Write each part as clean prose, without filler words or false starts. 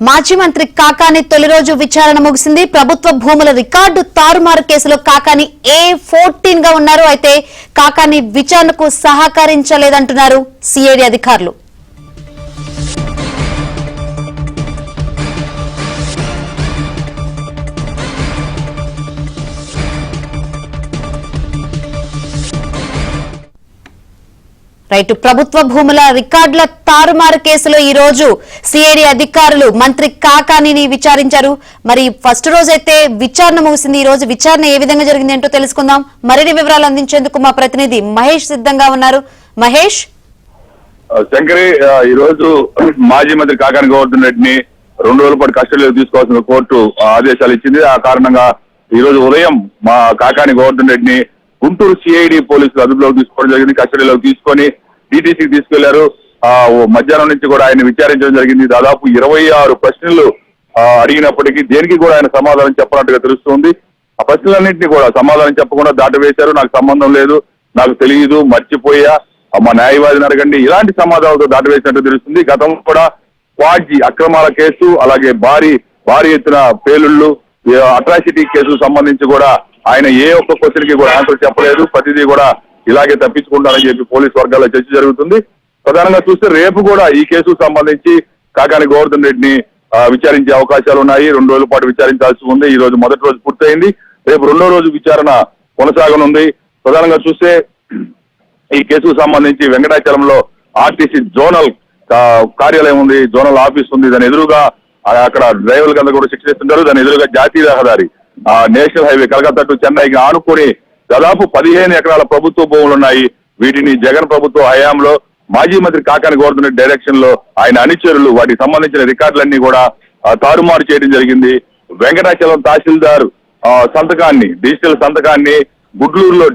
మాజీ మంత్రి కాకాని తొలి రోజు విచారణ ముగిసింది. ప్రభుత్వ భూముల రికార్డు తారుమారు కేసులో కాకాని A14 గా ఉన్నారు. అయితే కాకాని విచారణకు సహకరించలేదంటున్నారు సిఐడి అధికారులు. రైట్, ప్రభుత్వ భూముల రికార్డుల తారుమారు కేసులో ఈ రోజు సిఐడి అధికారులు మంత్రి కాకానిని విచారించారు. మరి ఫస్ట్ రోజు అయితే విచారణ ముగిసింది. ఈ రోజు విచారణ ఏ విధంగా జరిగింది ఏంటో తెలుసుకుందాం. మరిన్ని వివరాలు అందించేందుకు మా ప్రతినిధి మహేష్ సిద్ధంగా ఉన్నారు. మహేష్. శంకరి, ఈ రోజు మాజీ మంత్రి కాకాని గోవర్ధన్ రెడ్డిని 2 రోజుల పాటు కస్టడీలో తీసుకోవాల్సిన కోర్టు ఆదేశాలు ఇచ్చింది. ఆ కారణంగా ఈ రోజు ఉదయం మా కాకాని గోవర్ధన్ రెడ్డిని గుంటూరు సిఐడి పోలీసులు అదుపులోకి తీసుకోవడం జరిగింది. కస్టడీలోకి తీసుకొని డిటిసికి తీసుకెళ్లారు. మధ్యాహ్నం నుంచి కూడా ఆయన విచారించడం జరిగింది. దాదాపు 26 ప్రశ్నలు అడిగినప్పటికీ దేనికి కూడా ఆయన సమాధానం చెప్పనట్టుగా తెలుస్తుంది. ఆ ప్రశ్నలన్నింటినీ కూడా సమాధానం చెప్పకుండా దాటవేశారు. నాకు సంబంధం లేదు, నాకు తెలియదు, మర్చిపోయా, మా న్యాయవాదిని అడగండి, ఇలాంటి సమాధానాలతో దాటవేసినట్టు తెలుస్తుంది. గతంలో కూడా క్వాడ్జీ అక్రమాల కేసు, అలాగే భారీ ఎత్తున పేలుళ్లు, అట్రాసిటీ కేసుకు సంబంధించి కూడా ఆయన ఏ ఒక్క క్వశ్చన్ కి కూడా ఆన్సర్ చెప్పలేదు. ప్రతిదీ కూడా ఇలాగే తప్పించుకుంటారని చెప్పి పోలీసు వర్గాల్లో చర్చ జరుగుతుంది. ప్రధానంగా చూస్తే రేపు కూడా ఈ కేసుకు సంబంధించి కాకాని గోవర్ధన్ రెడ్డిని విచారించే అవకాశాలు ఉన్నాయి. 2 రోజుల పాటు విచారించాల్సి ఉంది. ఈ రోజు మొదటి రోజు పూర్తయింది. రేపు 2వ రోజు విచారణ కొనసాగనుంది. ప్రధానంగా చూస్తే ఈ కేసుకు సంబంధించి వెంకటాచలంలో ఆర్టీసీ జోనల్ కార్యాలయం ఉంది, జోనల్ ఆఫీస్ ఉంది. దాని ఎదురుగా అక్కడ డ్రైవర్ల కింద కూడా శిక్ష ఇస్తుంటారు. దాని ఎదురుగా జాతీయ రహదారి నేషనల్ హైవే కలకత్తా టు చెన్నైకి ఆనుకొని దాదాపు 15 ఎకరాల ప్రభుత్వ భూములు ఉన్నాయి. వీటిని జగన్ ప్రభుత్వ హయాంలో మాజీ మంత్రి కాకాని గోవర్ధన్ రెడ్డి డైరెక్షన్ లో ఆయన అనుచరులు వాటికి సంబంధించిన రికార్డులన్నీ కూడా తారుమారు చేయడం జరిగింది. వెంకటాచలం తహసీల్దార్ సంతకాన్ని, డిజిటల్ సంతకాన్ని గుడ్లూరులో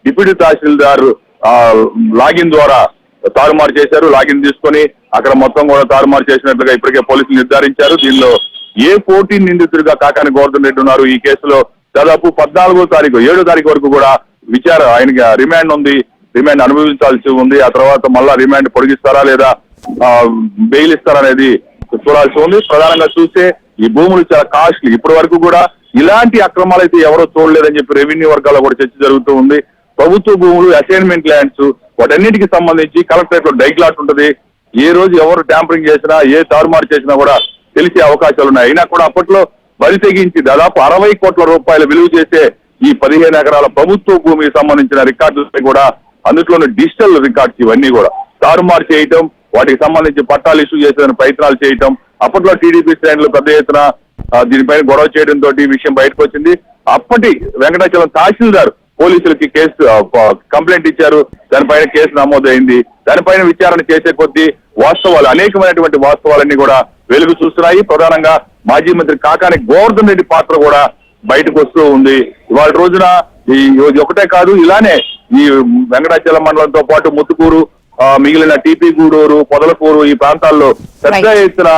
డిప్యూటీ తహసీల్దార్ లాగిన్ ద్వారా తారుమారు చేశారు. లాగిన్ తీసుకొని అక్కడ మొత్తం కూడా తారుమారు చేసినట్లుగా ఇప్పటికే పోలీసులు నిర్ధారించారు. దీనిలో A14 నిందితుడిగా కాకాని గోవర్ధన్ రెడ్డి ఉన్నారు. ఈ కేసులో దాదాపు 14వ తారీఖు 7వ తారీఖు వరకు కూడా ఆయనకి రిమాండ్ ఉంది, రిమాండ్ అనుభవించాల్సి ఉంది. ఆ తర్వాత మళ్ళా రిమాండ్ పొడిగిస్తారా లేదా బెయిల్ ఇస్తారా అనేది చూడాల్సి ఉంది. ప్రధానంగా చూస్తే ఈ భూములు చాలా కాస్ట్లీ. ఇప్పటి వరకు కూడా ఇలాంటి అక్రమాలు అయితే ఎవరో చూడలేదని చెప్పి రెవెన్యూ వర్గాల్లో కూడా చర్చ జరుగుతూ ఉంది. ప్రభుత్వ భూములు, అసైన్మెంట్ ల్యాండ్స్, వాటన్నిటికి సంబంధించి కలెక్టరేట్ లో డైక్లాట్ ఉంటుంది. ఏ రోజు ఎవరు ట్యాంపరింగ్ చేసినా, ఏ తారుమారు చేసినా కూడా తెలిసే అవకాశాలు ఉన్నాయి. అయినా కూడా అప్పట్లో బరి తెగించి దాదాపు 60 కోట్ల రూపాయలు విలువ చేసే ఈ 15 ఎకరాల ప్రభుత్వ భూమికి సంబంధించిన రికార్డులపై కూడా అందులోని డిజిటల్ రికార్డ్స్ ఇవన్నీ కూడా తారుమారు చేయటం, వాటికి సంబంధించి పట్టాలు ఇష్యూ చేసే ప్రయత్నాలు చేయటం, అప్పట్లో టీడీపీ శ్రేణులు పెద్ద ఎత్తున దీనిపైన గొడవ చేయడంతో ఈ విషయం బయటకు వచ్చింది. అప్పటి వెంకటాచలం తహసీల్దార్ పోలీసులకి కంప్లైంట్ ఇచ్చారు. దానిపైన కేసు నమోదైంది. దానిపైన విచారణ చేసే కొద్దీ వాస్తవాలు, అనేకమైనటువంటి వాస్తవాలన్నీ కూడా వెలుగు చూస్తున్నాయి. ప్రధానంగా మాజీ మంత్రి కాకాని గోవర్ధన్ రెడ్డి పాత్ర కూడా బయటకు వస్తూ ఉంది. ఇవాళ రోజున ఈ ఒకటే కాదు, ఇలానే ఈ వెంకటాచలం మండలంతో పాటు ముత్తుకూరు, మిగిలిన టీపీ గూడూరు, పొదలకూరు ఈ ప్రాంతాల్లో పెద్ద ఎత్తున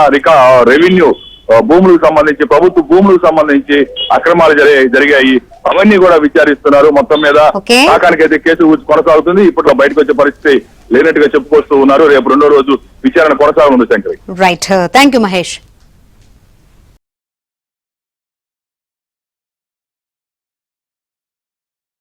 రెవెన్యూ భూములకు సంబంధించి, ప్రభుత్వ భూములకు సంబంధించి అక్రమాలు జరిగాయి. అవన్నీ కూడా విచారిస్తున్నారు. మొత్తం మీద కాకానికి అయితే కేసు కొనసాగుతుంది. ఇప్పట్లో బయటకు వచ్చే పరిస్థితి లేనట్టుగా చెప్పుకొస్తూ ఉన్నారు. రేపు 2వ రోజు విచారణ కొనసాగనుంది. Shankari. Right, thank you Mahesh.